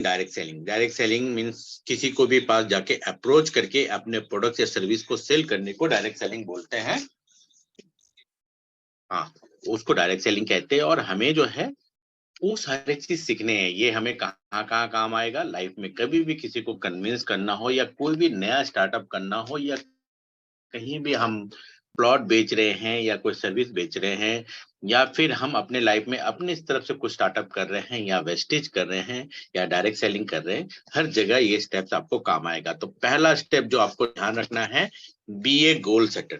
Direct selling means किसी को भी पास जाके अप्रोच करके अपने प्रोडक्ट या सर्विस को सेल करने को डायरेक्ट सेलिंग बोलते हैं। हाँ, उसको डायरेक्ट सेलिंग कहते हैं। और हमें जो है वो सारे चीज सीखने हैं। ये हमें कहाँ कहाँ काम आएगा लाइफ में। कभी भी किसी को कन्विंस करना हो या कोई भी नया स्टार्टअप करना हो या कहीं भी हम प्लॉट बेच रहे हैं या कोई सर्विस बेच रहे हैं या फिर हम अपने लाइफ में अपने इस तरफ से कुछ स्टार्टअप कर रहे हैं या वेस्टेज कर रहे हैं या डायरेक्ट सेलिंग कर रहे हैं, हर जगह ये स्टेप्स आपको काम आएगा। तो पहला स्टेप जो आपको ध्यान रखना है, बी ए गोल सेटर।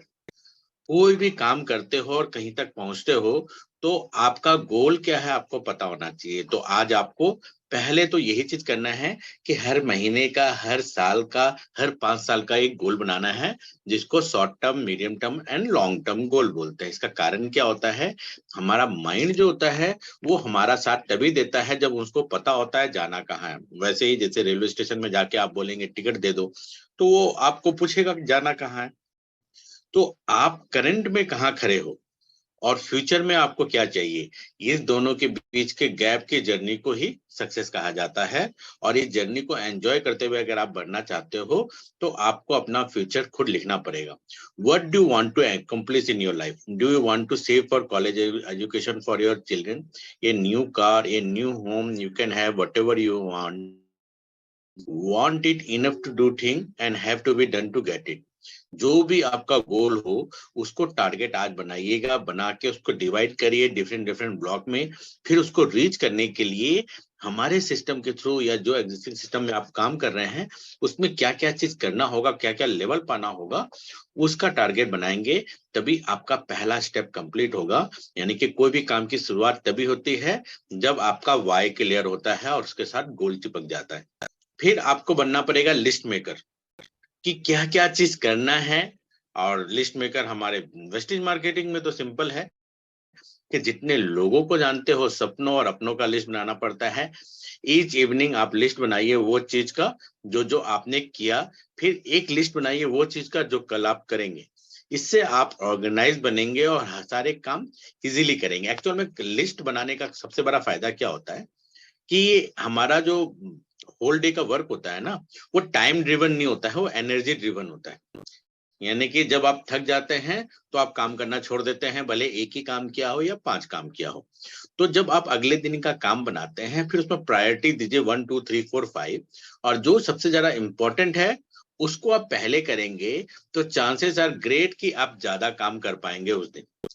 कोई भी काम करते हो और कहीं तक पहुंचते हो तो आपका गोल क्या है आपको पता होना चाहिए। तो आज आपको पहले तो यही चीज करना है कि हर महीने का, हर साल का, हर 5 साल का एक गोल बनाना है, जिसको short term, medium term and long term goal बोलते हैं। इसका कारण क्या होता है, हमारा माइंड जो होता है वो हमारा साथ तभी देता है जब उसको पता होता है जाना कहाँ है। वैसे ही जैसे रेलवे स्टेशन में जाके आप बोलेंगे टिकट दे दो, तो वो आपको पूछेगा जाना कहाँ है। तो आप करंट में कहाँ खड़े हो और फ्यूचर में आपको क्या चाहिए, इस दोनों के बीच के गैप की जर्नी को ही सक्सेस कहा जाता है। और इस जर्नी को एंजॉय करते हुए अगर आप बढ़ना चाहते हो तो आपको अपना फ्यूचर खुद लिखना पड़ेगा। What do you want to accomplish in your life? Do you want to save for college education for your children, a new car, a new home, you can have whatever you want it enough to do thing and have to be done to get it. जो भी आपका गोल हो उसको target आज बनाइएगा, बना के उसको डिवाइड करिए डिफरेंट डिफरेंट ब्लॉक में। फिर उसको रीच करने के लिए हमारे सिस्टम के थ्रू या जो एग्जिस्टिंग सिस्टम में आप काम कर रहे हैं उसमें क्या क्या चीज करना होगा, क्या क्या लेवल पाना होगा, उसका टारगेट बनाएंगे। तभी आपका पहला स्टेप कंप्लीट होगा। यानी कि कोई भी काम की शुरुआत तभी होती है जब आपका वाई क्लियर होता है और उसके साथ गोल चिपक जाता है। फिर आपको बनना पड़ेगा लिस्ट मेकर कि क्या क्या चीज करना है। और लिस्ट मेकर हमारे वेस्टेज मार्केटिंग में तो सिंपल है कि जितने लोगों को जानते हो सपनों और अपनों का लिस्ट बनाना पड़ता है। ईच इवनिंग आप लिस्ट बनाइए वो चीज का जो जो आपने किया, फिर एक लिस्ट बनाइए वो चीज का जो कल आप करेंगे। इससे आप ऑर्गेनाइज बनेंगे और सारे काम इजीली करेंगे। एक्चुअल में लिस्ट बनाने का सबसे बड़ा फायदा क्या होता है कि हमारा जो होल डे का वर्क होता है ना, वो टाइम ड्रिवन नहीं होता है, वो एनर्जी ड्रिवन होता है। यानी कि जब आप थक जाते हैं तो आप काम करना छोड़ देते हैं, भले एक ही काम किया हो या 5 काम किया हो। तो जब आप अगले दिन का काम बनाते हैं फिर उसमें प्रायोरिटी दीजिए 1 2 3 4 5, और जो सबसे ज्यादा इंपॉर्टेंट है उसको आप पहले करेंगे तो चांसेस आर ग्रेट कि आप ज्यादा काम कर पाएंगे उस दिन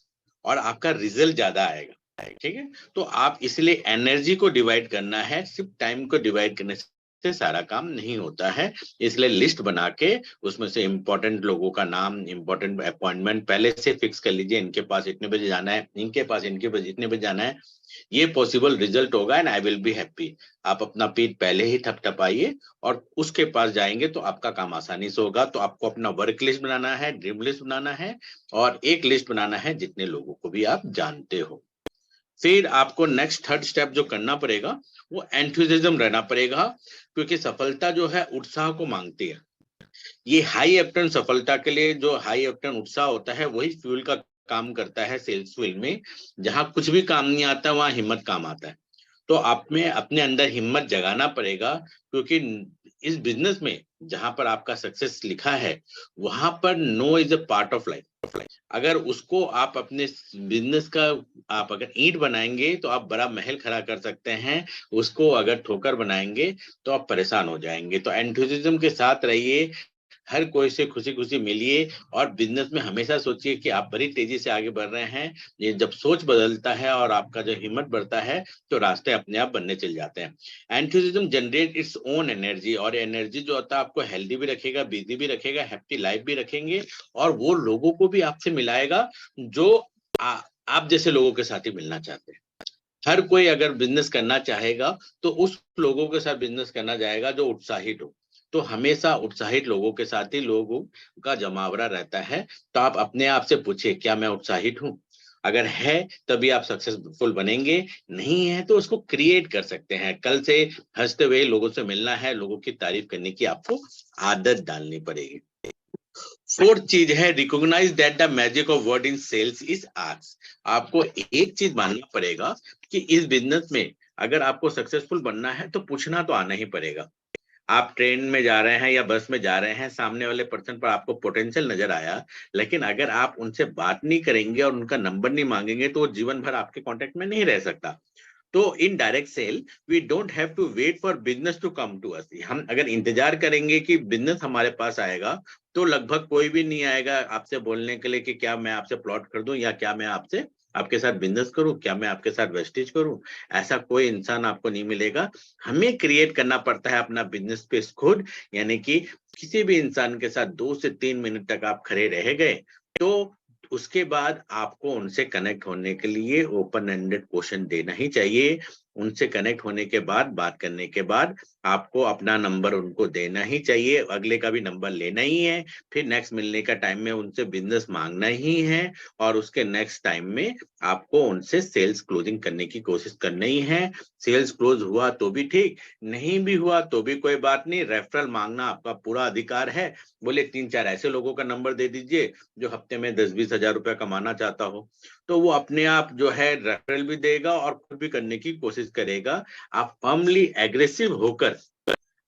और आपका रिजल्ट ज्यादा आएगा। ठीक है, तो आप इसलिए एनर्जी को डिवाइड करना है, सिर्फ टाइम को डिवाइड करने से सारा काम नहीं होता है। इसलिए लिस्ट बना के उसमें से इंपॉर्टेंट लोगों का नाम, इंपॉर्टेंट अपॉइंटमेंट पहले से फिक्स कर लीजिए। इनके पास इतने बजे जाना है, इनके पास इनके बजे इतने बजे जाना है, ये पॉसिबल रिजल्ट होगा and I will be happy. आप अपना पीठ पहले ही थपथपाइए और उसके पास जाएंगे तो आपका काम आसानी से होगा। तो आपको अपना वर्क लिस्ट बनाना है, ड्रीम लिस्ट बनाना है और एक लिस्ट बनाना है जितने लोगों को भी आप जानते हो। फिर आपको नेक्स्ट थर्ड स्टेप जो करना पड़ेगा वो एंथुसिज्म रहना पड़ेगा, क्योंकि सफलता जो है उत्साह को मांगती है। ये हाई ऑक्टेन सफलता के लिए जो हाई ऑक्टेन उत्साह होता है वही फ्यूल का काम करता है सेल्स फील्ड में। जहां कुछ भी काम नहीं आता वहां हिम्मत काम आता है। तो आप में अपने अंदर हिम्मत जगाना पड़ेगा, क्योंकि इस बिजनेस में जहां पर आपका सक्सेस लिखा है वहां पर no is a part of life. अगर उसको आप अपने बिजनेस का आप अगर ईंट बनाएंगे तो आप बड़ा महल खड़ा कर सकते हैं, उसको अगर ठोकर बनाएंगे तो आप परेशान हो जाएंगे। तो एंथुसिज्म के साथ रहिए, हर कोई से खुशी खुशी मिलिए और बिजनेस में हमेशा सोचिए कि आप बड़ी तेजी से आगे बढ़ रहे हैं। ये जब सोच बदलता है और आपका जो हिम्मत बढ़ता है तो रास्ते अपने आप बनने चल जाते हैं। एंथुसिज्म जनरेट इट्स ओन एनर्जी, और एनर्जी जो होता है आपको हेल्दी भी रखेगा, बिजी भी रखेगा, हैप्पी लाइफ भी रखेंगे और वो लोगों को भी आपसे मिलाएगा जो आप जैसे लोगों के साथ ही मिलना चाहते हैं। हर कोई अगर बिजनेस करना चाहेगा तो उस लोगों के साथ बिजनेस करना जाएगा जो उत्साहित हो। तो हमेशा उत्साहित लोगों के साथ ही लोगों का जमावड़ा रहता है। तो आप अपने आप से पूछिए क्या मैं उत्साहित हूँ? अगर है तभी आप सक्सेसफुल बनेंगे, नहीं है तो उसको क्रिएट कर सकते हैं। कल से हंसते हुए लोगों से मिलना है, लोगों की तारीफ करने की आपको आदत डालनी पड़ेगी। फोर्थ चीज है recognise that the magic of word in sales is arts. आपको एक चीज मानना पड़ेगा कि इस बिजनेस में अगर आपको सक्सेसफुल बनना है तो पूछना तो आना ही पड़ेगा। आप ट्रेन में जा रहे हैं या बस में जा रहे हैं, सामने वाले पर्सन पर आपको पोटेंशियल नजर आया, लेकिन अगर आप उनसे बात नहीं करेंगे और उनका नंबर नहीं मांगेंगे तो वो जीवन भर आपके कांटेक्ट में नहीं रह सकता। तो in direct sale we don't have to wait for business to come to us. हम अगर इंतजार करेंगे कि बिजनेस हमारे पास आएगा तो लगभग कोई भी नहीं आएगा आपसे बोलने के लिए कि क्या मैं आपसे प्लॉट कर दूं, या क्या मैं आपसे आपके साथ बिजनेस करूं, क्या मैं आपके साथ वेस्टेज करूं। ऐसा कोई इंसान आपको नहीं मिलेगा। हमें क्रिएट करना पड़ता है अपना बिजनेस स्पेस खुद, यानी कि किसी भी इंसान के साथ 2 से 3 मिनट तक आप खड़े रह गए तो उसके बाद आपको उनसे कनेक्ट होने के लिए ओपन एंडेड क्वेश्चन देना ही चाहिए। उनसे कनेक्ट होने के बाद, बात करने के बाद आपको अपना नंबर उनको देना ही चाहिए, अगले का भी नंबर लेना ही है। फिर नेक्स्ट मिलने का टाइम में उनसे बिजनेस मांगना ही है, और उसके नेक्स्ट टाइम में आपको उनसे सेल्स क्लोजिंग करने की कोशिश करनी ही है। सेल्स क्लोज हुआ तो भी ठीक, नहीं भी हुआ तो भी कोई बात नहीं, रेफरल मांगना आपका पूरा अधिकार है। बोले 3-4 ऐसे लोगों का नंबर दे दीजिए जो हफ्ते में 10-20 हजार रुपया कमाना चाहता हो, तो वो अपने आप जो है रेफरल भी देगा और खुद भी करने की कोशिश करेगा। आप फर्मली एग्रेसिव होकर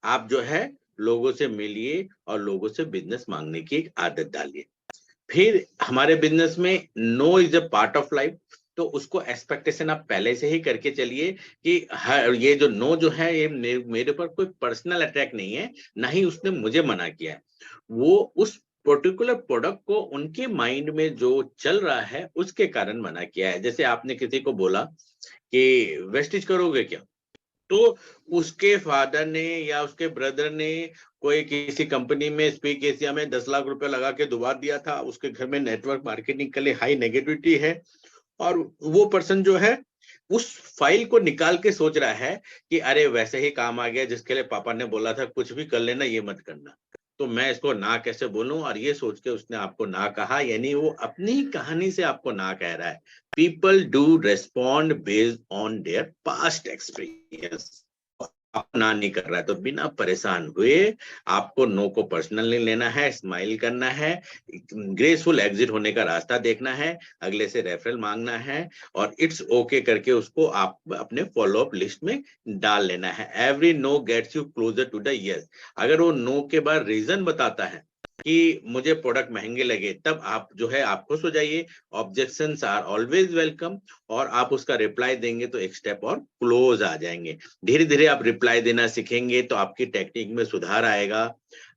आप जो है लोगों से मिलिए और लोगों से बिजनेस मांगने की एक आदत डालिए। फिर हमारे बिजनेस में no is a part of life, तो उसको एक्सपेक्टेशन आप पहले से ही करके चलिए कि हर ये जो नो जो है ये मेरे पर कोई पर्सनल अटैक नहीं है, ना ही उसने मुझे मना किया है। वो उस पर्टिकुलर प्रोडक्ट को उनके माइंड में जो चल रहा है उसके कारण मना किया है। जैसे आपने किसी को बोला कि वेस्टेज करोगे क्या, तो उसके फादर ने या उसके ब्रदर ने कोई किसी कंपनी में स्पीक एशिया में 10 लाख रुपए लगा के डुबा दिया था, उसके घर में नेटवर्क मार्केटिंग के लिए हाई नेगेटिविटी है, और वो पर्सन जो है उस फाइल को निकाल के सोच रहा है कि अरे वैसे ही काम आ गया जिसके लिए पापा ने बोला था कुछ भी कर लेना, ये मत करना, तो मैं इसको ना कैसे बोलूं, और ये सोच के उसने आपको ना कहा, यानी वो अपनी ही कहानी से आपको ना कह रहा है। People do respond based on their past experience. आप ना नहीं कर रहा है तो बिना परेशान हुए आपको नो को पर्सनल नहीं लेना है, स्माइल करना है, ग्रेसफुल एग्जिट होने का रास्ता देखना है, अगले से रेफरल मांगना है, और इट्स ओके करके उसको आप अपने फॉलो अप लिस्ट में डाल लेना है। Every no gets you closer to the yes. अगर वो नो के बाद रीजन बताता है कि मुझे प्रोडक्ट महंगे लगे, तब आप जो है आप खुश हो जाइए। ऑब्जेक्शंस आर ऑलवेज वेलकम, और आप उसका रिप्लाई देंगे तो एक स्टेप और क्लोज आ जाएंगे। धीरे धीरे आप रिप्लाई देना सीखेंगे तो आपकी टेक्निक में सुधार आएगा।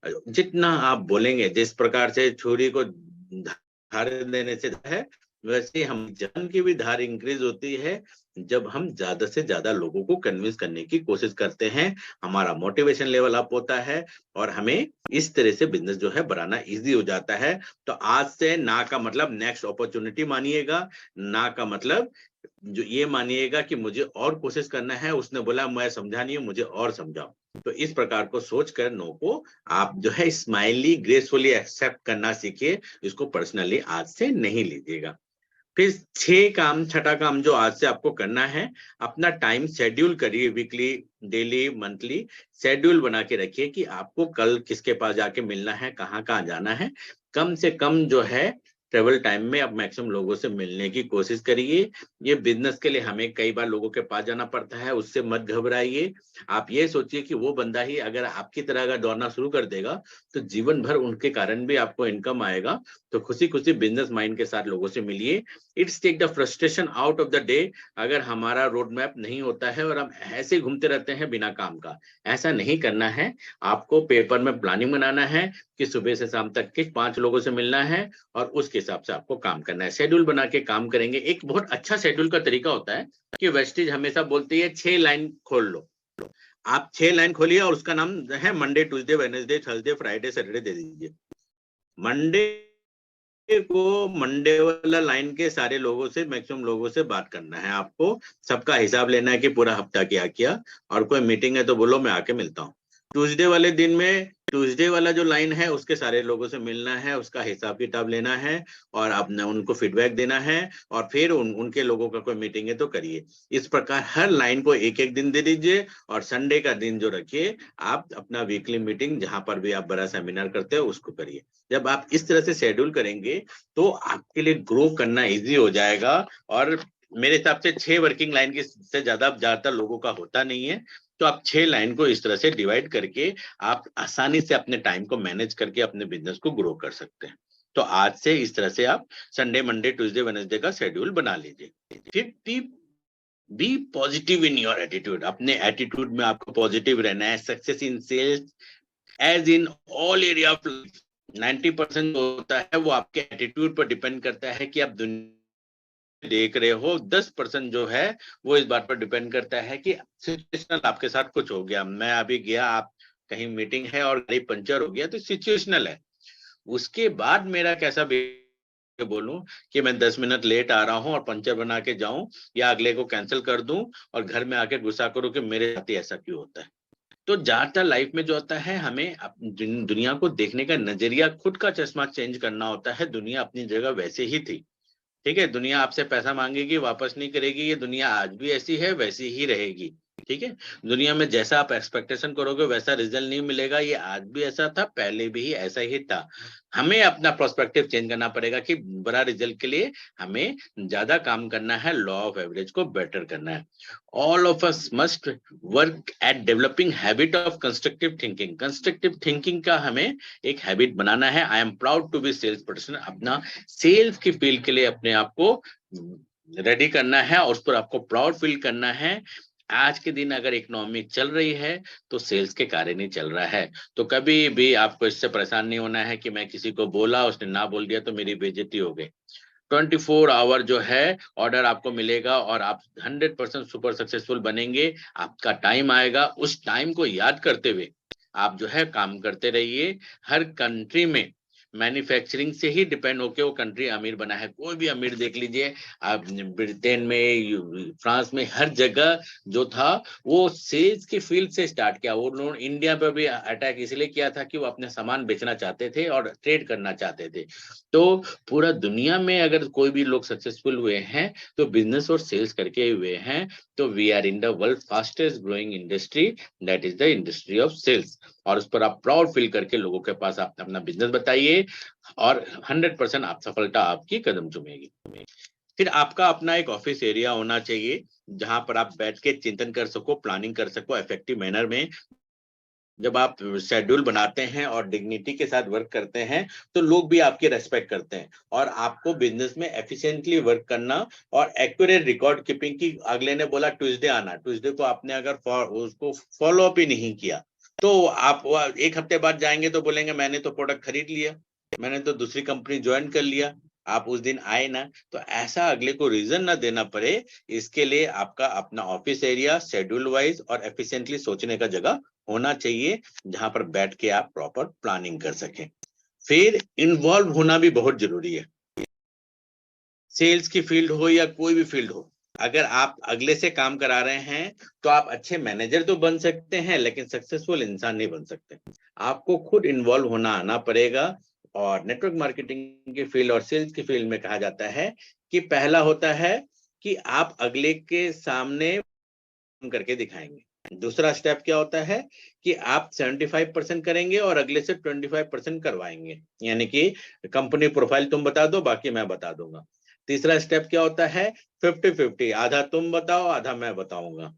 जितना आप बोलेंगे, जिस प्रकार से छुरी को धार देने से है, वैसे हम जान की भी धार इंक्रीज होती है जब हम ज्यादा से ज्यादा लोगों को कन्विंस करने की कोशिश करते हैं। हमारा मोटिवेशन लेवल अप होता है और हमें इस तरह से बिजनेस जो है बढ़ाना इजी हो जाता है। तो आज से ना का मतलब नेक्स्ट अपॉर्चुनिटी मानिएगा, ना का मतलब जो ये मानिएगा कि मुझे और कोशिश करना है, उसने बोला मैं समझा नहीं हूं, मुझे और समझाओ। तो इस प्रकार को सोचकर नो को आप जो है स्माइली ग्रेसफुली एक्सेप्ट करना सीखिए, इसको पर्सनली आज से नहीं लीजिएगा। फिर छठा काम जो आज से आपको करना है, अपना टाइम शेड्यूल करिए, वीकली, डेली, मंथली शेड्यूल बना के रखिए कि आपको कल किसके पास जाके मिलना है, कहाँ कहाँ जाना है। कम से कम जो है ट्रेवल टाइम में आप मैक्सिमम लोगों से मिलने की कोशिश करिए। ये बिजनेस के लिए हमें कई बार लोगों के पास जाना पड़ता है, उससे मत घबराइए। आप ये सोचिए कि वो बंदा ही अगर आपकी तरह अगर दौड़ना शुरू कर देगा तो जीवन भर उनके कारण भी आपको इनकम आएगा। तो खुशी खुशी बिजनेस माइंड के साथ लोगों से मिलिए। It's take the frustration out of the day. अगर हमारा रोड मैप नहीं होता है और हम ऐसे घूमते रहते हैं बिना काम का, ऐसा नहीं करना है। आपको पेपर में प्लानिंग बनाना है कि सुबह से शाम तक किस 5 लोगों से मिलना है, और उसके हिसाब से आपको काम करना है। शेड्यूल बना के काम करेंगे। एक बहुत अच्छा शेड्यूल का तरीका होता है कि वेस्टेज हमेशा बोलती है 6 लाइन खोल लो। आप 6 लाइन खोलिए और उसका नाम है Monday, Tuesday, Wednesday, Thursday, Friday, Saturday दे दीजिए। मंडे को मंडे वाला लाइन के सारे लोगों से, मैक्सिमम लोगों से बात करना है। आपको सबका हिसाब लेना है कि पूरा हफ्ता क्या किया, और कोई मीटिंग है तो बोलो मैं आके मिलता हूँ। ट्यूसडे वाले दिन में ट्यूसडे वाला जो लाइन है उसके सारे लोगों से मिलना है, उसका हिसाब किताब लेना है और आपने उनको फीडबैक देना है, और फिर उनके लोगों का कोई मीटिंग है तो करिए। इस प्रकार हर लाइन को एक एक दिन दे दीजिए, और संडे का दिन जो रखिए आप अपना वीकली मीटिंग, जहां पर भी आप बड़ा सेमिनार करते हो उसको करिए। जब आप इस तरह से शेड्यूल करेंगे तो आपके लिए ग्रो करना इजी हो जाएगा, और मेरे हिसाब से 6 वर्किंग लाइन की से ज्यादातर लोगों का होता नहीं है। तो आप 6 लाइन को इस तरह से डिवाइड करके आप आसानी से अपने टाइम को मैनेज करके अपने बिजनेस को ग्रो कर सकते हैं। तो आज से इस तरह से आप संडे, मंडे, ट्यूसडे, वेडनेसडे का शेड्यूल बना लीजिए। फिर be positive in your attitude. अपने एटीट्यूड में आपको पॉजिटिव रहना है। Success in sales as in all area of life, 90% होता है वो आपके एटीट्यूड पर डिपेंड करता है कि आप दुनिया देख रहे हो। 10% जो है वो इस बात पर डिपेंड करता है कि सिचुएशनल आपके साथ कुछ हो गया। मैं अभी गया, आप कहीं मीटिंग है और गाड़ी पंचर हो गया, तो सिचुएशनल है। उसके बाद मेरा कैसा बोलूं कि मैं 10 मिनट लेट आ रहा हूं और पंचर बना के जाऊं, या अगले को कैंसिल कर दूं और घर में आके गुस्सा करूं कि मेरे साथ ही ऐसा क्यों होता है। तो ज्यादातर लाइफ में जो होता है, हमें दुनिया को देखने का नजरिया, खुद का चश्मा चेंज करना होता है। दुनिया अपनी जगह वैसे ही थी, ठीक है। दुनिया आपसे पैसा मांगेगी, वापस नहीं करेगी। ये दुनिया आज भी ऐसी है, वैसी ही रहेगी, ठीक है। दुनिया में जैसा आप एक्सपेक्टेशन करोगे वैसा रिजल्ट नहीं मिलेगा। ये आज भी ऐसा था, पहले भी ऐसा ही था। हमें अपना पर्सपेक्टिव चेंज करना पड़ेगा कि बड़ा रिजल्ट के लिए हमें ज्यादा काम करना है, लॉ ऑफ एवरेज को बेटर करना है। All of us must work at developing habit of constructive thinking. Constructive thinking का हमें एक हैबिट बनाना है। I am proud to be sales person. अपना सेल्स की फील्ड के लिए अपने आप को रेडी करना है और उस पर आपको प्राउड फील करना है। आज के दिन अगर इकोनॉमी चल रही है तो सेल्स के कारण ही चल रहा है। तो कभी भी आपको इससे परेशान नहीं होना है कि मैं किसी को बोला, उसने ना बोल दिया तो मेरी बेइज्जती हो गई। 24 आवर जो है ऑर्डर आपको मिलेगा और आप 100% सुपर सक्सेसफुल बनेंगे। आपका टाइम आएगा, उस टाइम को याद करते हुए आप जो है काम करते रहिए। हर कंट्री में मैन्युफैक्चरिंग से ही डिपेंड होके वो कंट्री अमीर बना है। कोई भी अमीर देख लीजिए, आप ब्रिटेन में, फ्रांस में, हर जगह जो था वो सेल्स की फील्ड से स्टार्ट किया। वो लोग इंडिया पर भी अटैक इसलिए किया था कि वो अपने सामान बेचना चाहते थे और ट्रेड करना चाहते थे। तो पूरा दुनिया में अगर कोई भी लोग सक्सेसफुल हुए हैं तो बिजनेस और सेल्स करके हुए हैं। तो we are in the world fastest growing industry, that is the industry of sales. और उस पर आप प्राउड फील करके लोगों के पास आप अपना बिजनेस बताइए और 100% आप सफलता आपकी कदम चूमेगी। फिर आपका अपना एक ऑफिस एरिया होना चाहिए जहां पर आप बैठ के चिंतन कर सको, प्लानिंग कर सको इफेक्टिव मैनर में। जब आप शेड्यूल बनाते हैं और डिग्निटी के साथ वर्क करते हैं तो लोग भी आपकी रेस्पेक्ट करते हैं। और आपको बिजनेस में एफिशिएंटली वर्क करना और एक्यूरेट रिकॉर्ड कीपिंग की, अगले ने बोला ट्यूसडे आना, ट्यूसडे को आपने अगर उसको फॉलो अप ही नहीं किया तो आप एक हफ्ते बाद जाएंगे तो बोलेंगे मैंने तो प्रोडक्ट खरीद लिया, मैंने तो दूसरी कंपनी ज्वाइन कर लिया, आप उस दिन आए ना। तो ऐसा अगले को रीजन ना देना पड़े, इसके लिए आपका अपना ऑफिस एरिया शेड्यूल वाइज और एफिशिएंटली सोचने का जगह होना चाहिए जहां पर बैठ के आप प्रॉपर प्लानिंग कर सकें। फिर इन्वॉल्व होना भी बहुत जरूरी है। सेल्स की फील्ड हो या कोई भी फील्ड हो, अगर आप अगले से काम करा रहे हैं तो आप अच्छे मैनेजर तो बन सकते हैं लेकिन सक्सेसफुल इंसान नहीं बन सकते। आपको खुद इन्वॉल्व होना आना पड़ेगा। और नेटवर्क मार्केटिंग की फील्ड और सेल्स की फील्ड में कहा जाता है कि पहला होता है कि आप अगले के सामने करके दिखाएंगे। दूसरा स्टेप क्या होता है कि आप 75% करेंगे और अगले से 25% करवाएंगे, यानी कि कंपनी प्रोफाइल तुम बता दो, बाकी मैं बता दूंगा। तीसरा स्टेप क्या होता है, 50-50, आधा तुम बताओ आधा मैं बताऊंगा।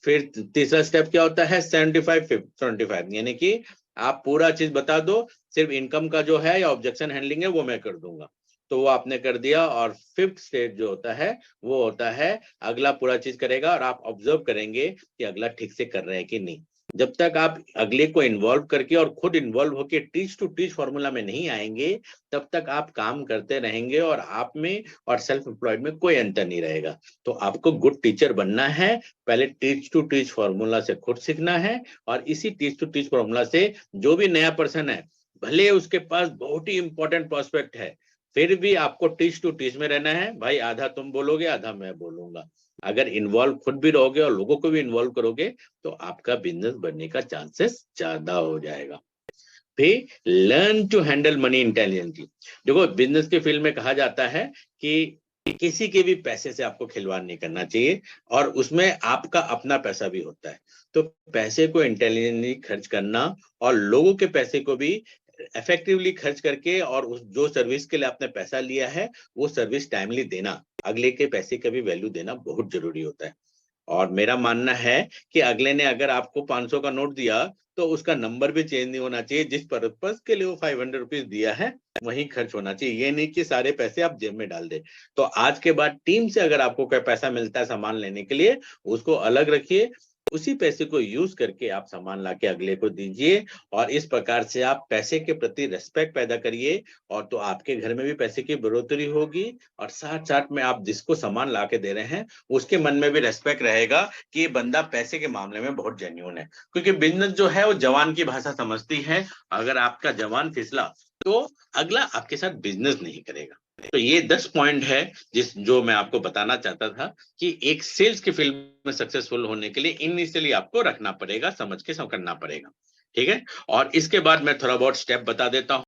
फिर तीसरा स्टेप क्या होता है, 75-25, यानी कि आप पूरा चीज बता दो, सिर्फ इनकम का जो है या ऑब्जेक्शन हैंडलिंग है वो मैं कर दूंगा। तो वो आपने कर दिया। और फिफ्थ स्टेज जो होता है वो होता है अगला पूरा चीज करेगा और आप ऑब्जर्व करेंगे कि अगला ठीक से कर रहे हैं कि नहीं। जब तक आप अगले को इन्वॉल्व करके और खुद इन्वॉल्व होके टीच टू टीच फॉर्मूला में नहीं आएंगे तब तक आप काम करते रहेंगे और आप में और सेल्फ एम्प्लॉयड में कोई अंतर नहीं रहेगा। तो आपको गुड टीचर बनना है, पहले टीच टू टीच फॉर्मूला से खुद सीखना है और इसी टीच टू टीच फॉर्मूला से जो भी नया पर्सन है, भले उसके पास बहुत ही इंपॉर्टेंट प्रोस्पेक्ट है, फिर भी आपको टीच टू टीच में रहना है। भाई आधा तुम बोलोगे आधा मैं बोलूंगा। अगर इन्वॉल्व खुद भी रहोगे और लोगों को भी इन्वॉल्व करोगे तो आपका बिजनेस बनने का चांसेस ज्यादा हो जाएगा। फिर learn to handle money intelligently. देखो बिजनेस के फील्ड में कहा जाता है कि किसी के भी पैसे से आपको खिलवाड़ नहीं करना चाहिए और उसमें आपका अपना पैसा भी होता है। तो पैसे को इंटेलिजेंटली खर्च करना और लोगों के पैसे को भी इफेक्टिवली खर्च करके और उस जो सर्विस के लिए आपने पैसा लिया है वो सर्विस टाइमली देना, अगले के पैसे का भी वैल्यू देना बहुत जरूरी होता है। और मेरा मानना है कि अगले ने अगर आपको 500 का नोट दिया तो उसका नंबर भी चेंज नहीं होना चाहिए, जिस पर्पज के लिए वो 500 रुपीज दिया है वहीं खर्च होना चाहिए। ये नहीं कि सारे पैसे आप जेब में डाल दे। तो आज के बाद टीम से अगर आपको कोई पैसा मिलता है सामान लेने के लिए, उसको अलग रखिए, उसी पैसे को यूज करके आप सामान लाके अगले को दीजिए। और इस प्रकार से आप पैसे के प्रति रेस्पेक्ट पैदा करिए, और तो आपके घर में भी पैसे की बढ़ोतरी होगी, और साथ साथ में आप जिसको सामान ला के दे रहे हैं उसके मन में भी रेस्पेक्ट रहेगा कि ये बंदा पैसे के मामले में बहुत जेन्युइन है। क्योंकि बिजनेस जो है वो जवान की भाषा समझती है। अगर आपका जवान फिसला तो अगला आपके साथ बिजनेस नहीं करेगा। तो ये 10 पॉइंट है जो मैं आपको बताना चाहता था कि एक सेल्स की फील्ड में सक्सेसफुल होने के लिए इनिशियली आपको रखना पड़ेगा, समझ के सब करना पड़ेगा। ठीक है। और इसके बाद मैं थोड़ा बहुत स्टेप बता देता हूं।